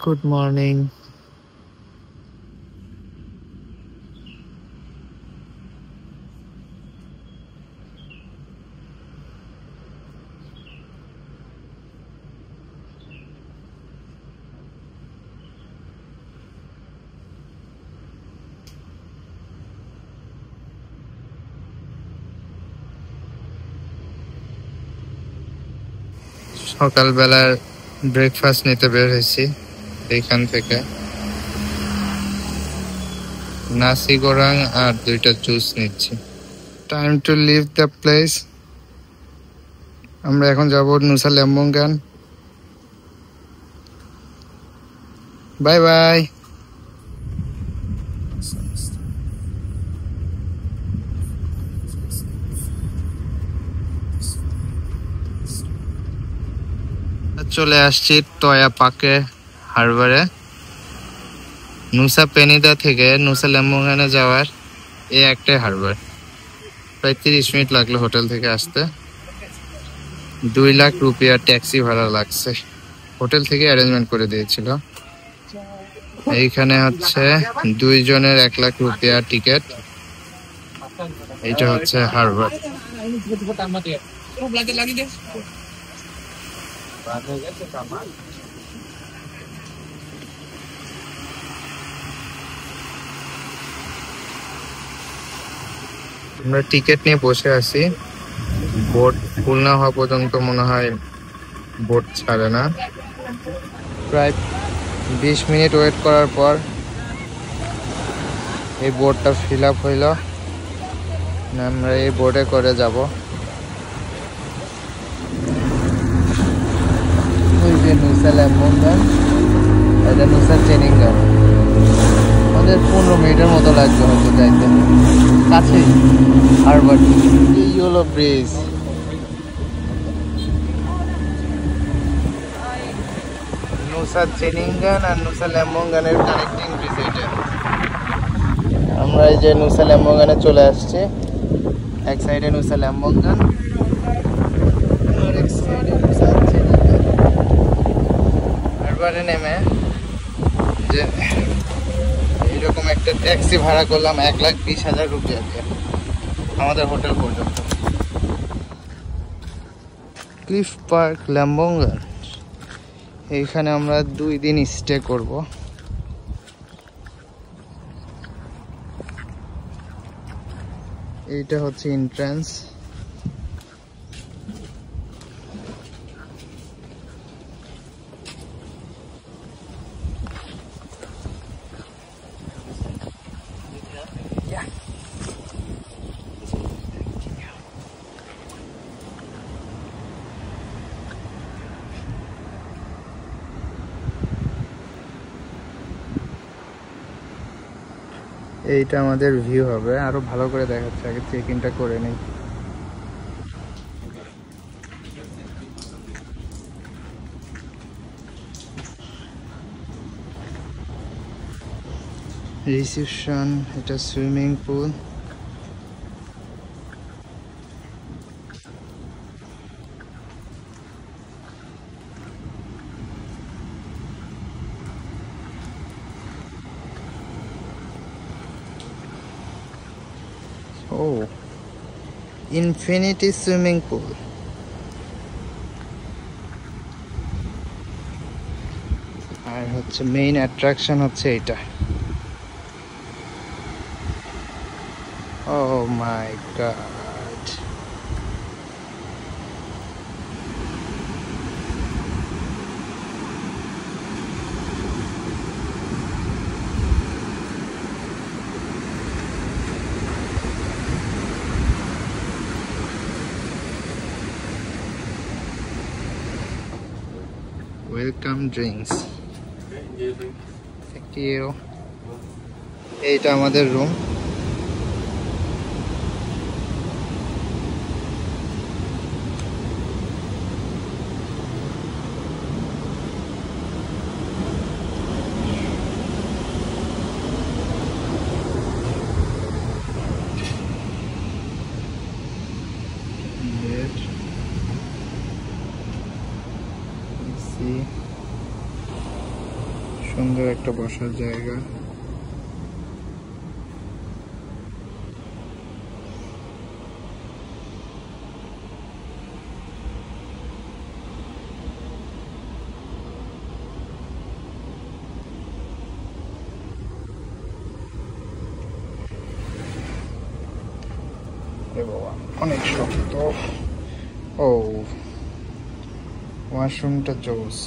Good morning. সকালবেলার breakfast নিতে বের হয়েছি এইখান থেকে। নাসি গোরাং আর 2টা জুস নিচ্ছি। Time to leave the place. আমরা এখন যাব নুসা লেম্বুঙ্গান। Bye bye. চলে আসছি টয়া পাকে হারবারে। নুসা পেনিদা থেকে নুসা লেম্বুঙ্গানে যাওয়ার এই একটাই হারবার। প্রায় 30 মিনিট লাগলো হোটেল থেকে আসতে। 2 লাখ রুপিয়া ট্যাক্সি ভাড়া লাগছে। হোটেল থেকে অ্যারেঞ্জমেন্ট করে দিয়েছিল। এইখানে হচ্ছে 2 জনের 1 লাখ রুপিয়া টিকিট। এইটা হচ্ছে হারবার। আমরা টিকিট নিয়ে বসে আছি। বোট ফুল না হওয়া পর্যন্ত মনে হয় বোট ছাড়ে না। প্রায় 20 মিনিট ওয়েট করার পর এই বোটটা ফিল আপ হইল। আমরা এই বোটে করে যাব। এই যে নুসা লেম্বুঙ্গান, এটা নুসা চেনিঙ্গান। আমাদের 15 মিনিটের মতো লাগবে হয়তো যাইতে। কাছেই হারবার। এই হলো ব্রিজ। নুসা চেনিঙ্গান আর নুসা লেম্বুঙ্গানের কানেক্টিং ব্রিজ এটা। আমরা এই যে নুসা লেম্বুঙ্গানে চলে আসছি। এক সাইডে নুসা লেম্বুঙ্গান আর এক সাইডে নুসা চেনিঙ্গান। হারবারে নেমে যে এইরকম একটা ট্যাক্সি ভাড়া করলাম 1,20,000 রুপিয়া দিয়ে আমাদের হোটেল পর্যন্ত। ক্লিফ পার্ক লেম্বুঙ্গান, এইখানে আমরা 2 দিন স্টে করব। এইটা হচ্ছে এন্ট্রান্স। এইটা আমাদের ভিউ হবে। আরো ভালো করে দেখাচ্ছে, আগে চেক ইনটা করে নেই। রিসেপশন, এটা swimming pool. Oh, infinity swimming pool. আর হচ্ছে মেইন অ্যাট্রাকশন হচ্ছে এটা। Oh my god. Welcome drinks. Thank you. এইটা আমাদের রুম। সুন্দর একটা বসার জায়গা। অনেক শক্ত। ও ওয়াশরুমটা জোস।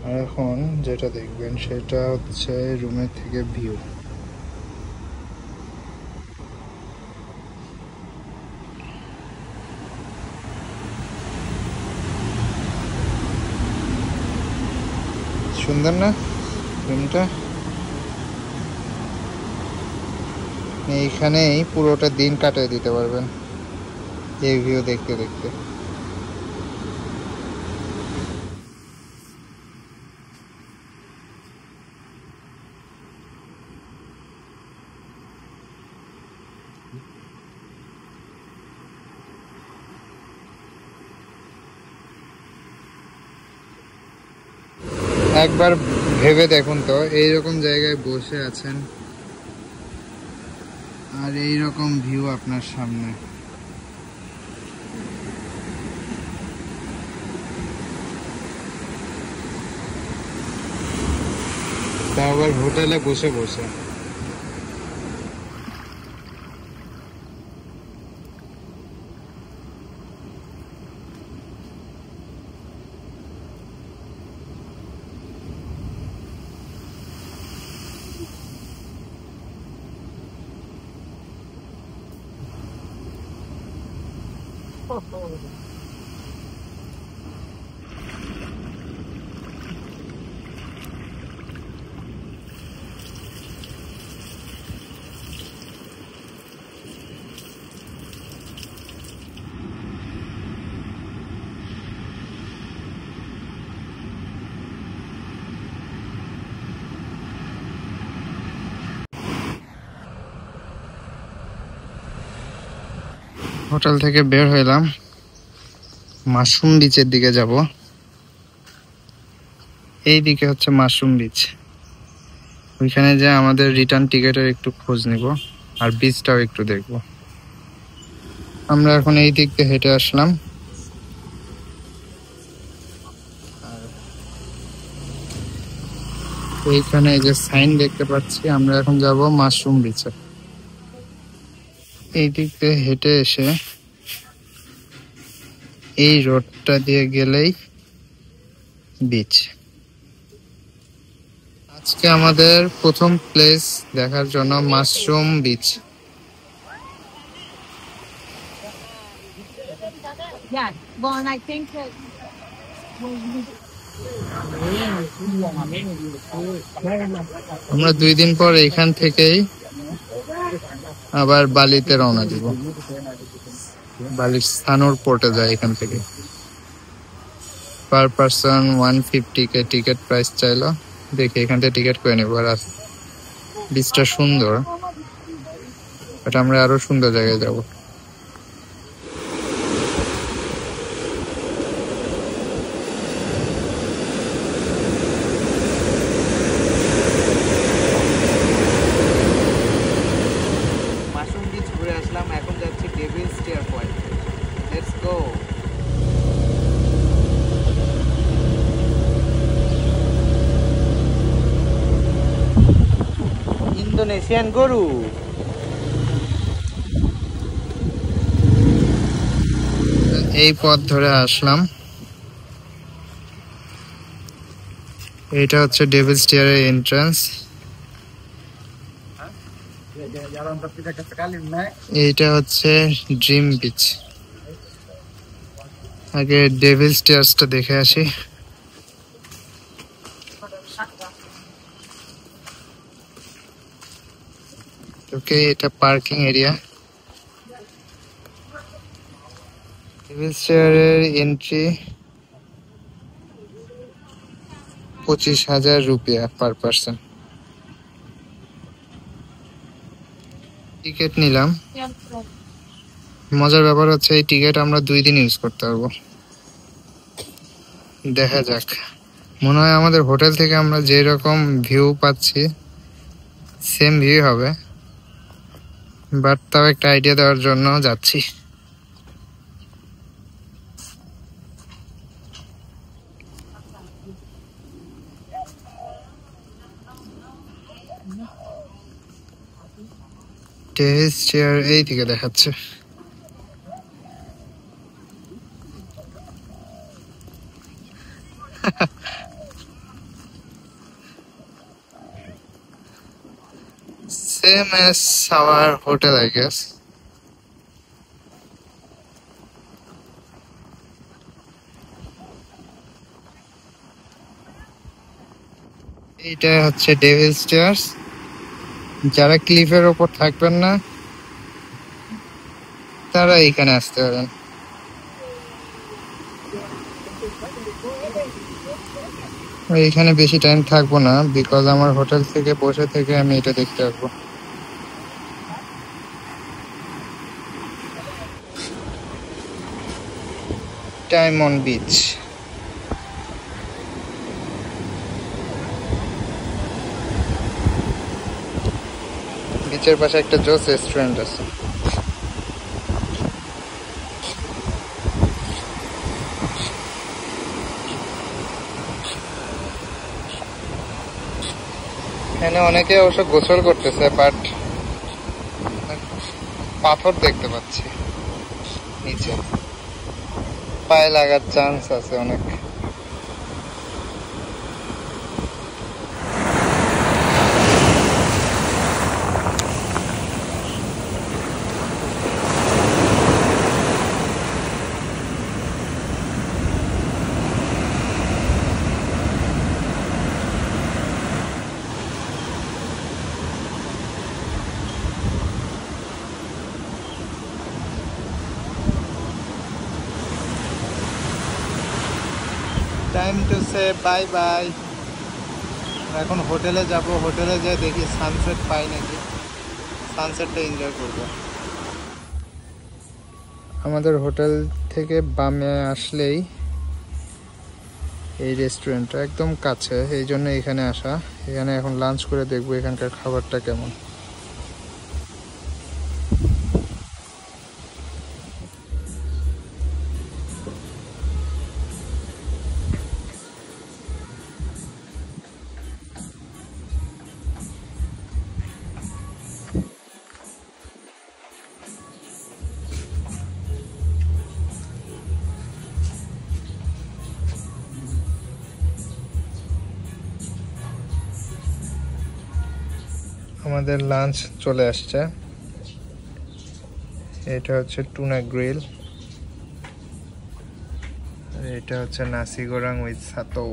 আর এখন যেটা দেখবেন সেটা হচ্ছে রুমের থেকে ভিউ। সুন্দর না রুমটা? এইখানেই পুরোটা দিন কাটিয়ে দিতে পারবেন এই ভিউ দেখতে দেখতে। একবার ভেবে দেখুন তো, এইরকম জায়গায় বসে আছেন আর এইরকম ভিউ আপনার সামনে। তা আবার হোটেলে বসে বসে। হোটেল থেকে বের হইলাম, মাশরুম বিচের দিকে যাব। এই দিকে হচ্ছে মাশরুম বিচ। ওইখানে যে আমাদের রিটার্ন টিকেটের একটু খোঁজ নিব আর বিচটাও একটু দেখব। আমরা এখন এই দিক দিয়ে হেঁটে আসলাম। এইখানে এই যে সাইন দেখতে পাচ্ছি, আমরা এখন যাব মাশরুম বিচে। এই দিক দিয়ে হেঁটে এসে এই রোডটা দিয়ে গেলেই বিচ। আজকে আমাদের প্রথম প্লেস দেখার জন্য মাশরুম বিচ। আমরা 2 দিন পর এখান থেকেই আবার বালিতে রওনা দিব। বালির স্থানুর পোর্টে যায় এখান থেকে। পার পারসন 150 কে টিকিট প্রাইস চাইলো। দেখি এখান থেকে টিকিট করে নেবো। আর বিচটা সুন্দর, বাট আমরা আরো সুন্দর জায়গায় যাব। মাশরুম বিচ ঘুরে আসলাম, এখন যাচ্ছি devil stair point. Let's go. Indonesian গরু। এই পথ ধরে আসলাম। এটা হচ্ছে ডেভিল স্টিয়ারের এন্ট্রান্স। এইটা হচ্ছে ড্রিম বিচ। আগে ডেভিল স্টিয়ার্সটা দেখে আসি। ওকে, এটা পার্কিং এরিয়া। ডেভিল স্টিয়ারের এন্ট্রি 25,000 রুপিয়া পার পারসন। টিকিট নিলাম। মজার ব্যাপার হচ্ছে এই টিকিট আমরা 2 দিন ইউজ করতে পারবো। দেখা যাক, মনে হয় আমাদের হোটেল থেকে আমরা যে রকম ভিউ পাচ্ছি সেম ভিউ হবে, বাট তাও একটা আইডিয়া দেওয়ার জন্য যাচ্ছি। টেরেস চেয়ার এই দিকে দেখাচ্ছে। Same as our hotel, I guess. এটা হচ্ছে ডেভিল স্টেয়ার্স। যারা ক্লিফের ওপর থাকবেন না তারা এখানে আসতে পারেন। এইখানে বেশি টাইম থাকবো না, বিকজ আমার হোটেল থেকে বসে থেকে আমি এটা দেখতে আসবো। Time on beach. বিচের পাশে একটা জোস রেস্টুরেন্ট আছে। এখানে অনেকে অবশ্য গোসল করতেছে, বাট পাথর দেখতে পাচ্ছি নিচে, পায়ে লাগার চান্স আছে অনেক। Time to say bye bye. এখন হোটেলে যাব, হোটেলে যেয়ে দেখি সানসেট পাই নাকি, সানসেটটা এনজয় করব। আমাদের হোটেল থেকে বামে আসলেই এই রেস্টুরেন্টটা একদম কাছে, এই জন্য এখানে আসা। এখানে এখন লাঞ্চ করে দেখবো এখানকার খাবারটা কেমন। আমাদের লাঞ্চ চলে আসছে। এটা হচ্ছে টুনা গ্রিল, এটা হচ্ছে নাসি গোরাং উইথ সাতৌ,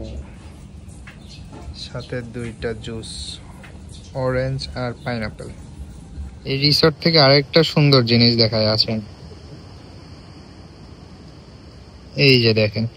সাথে 2টা জুস, অরেঞ্জ আর পাইনাপেল। এই রিসোর্ট থেকে আরেকটা সুন্দর জিনিস দেখায় আছেন, এই যে দেখেন।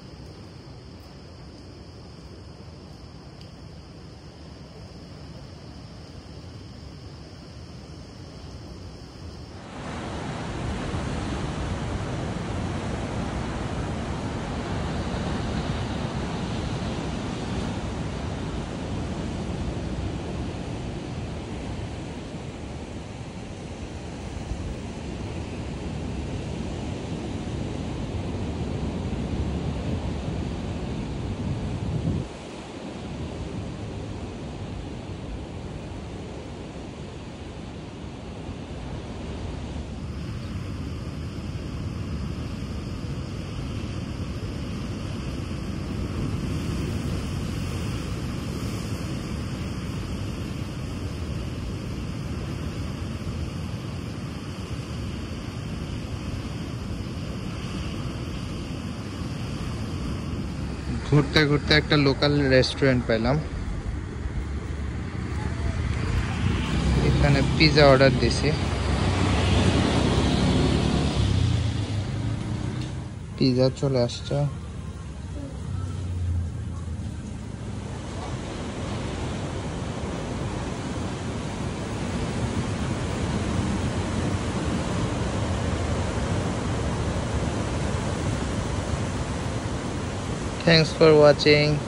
ঘুরতে ঘুরতে একটা লোকাল রেস্টুরেন্ট পেলাম, এখানে পিৎজা অর্ডার দিছি। পিৎজা চলে আসছে। Thanks for watching.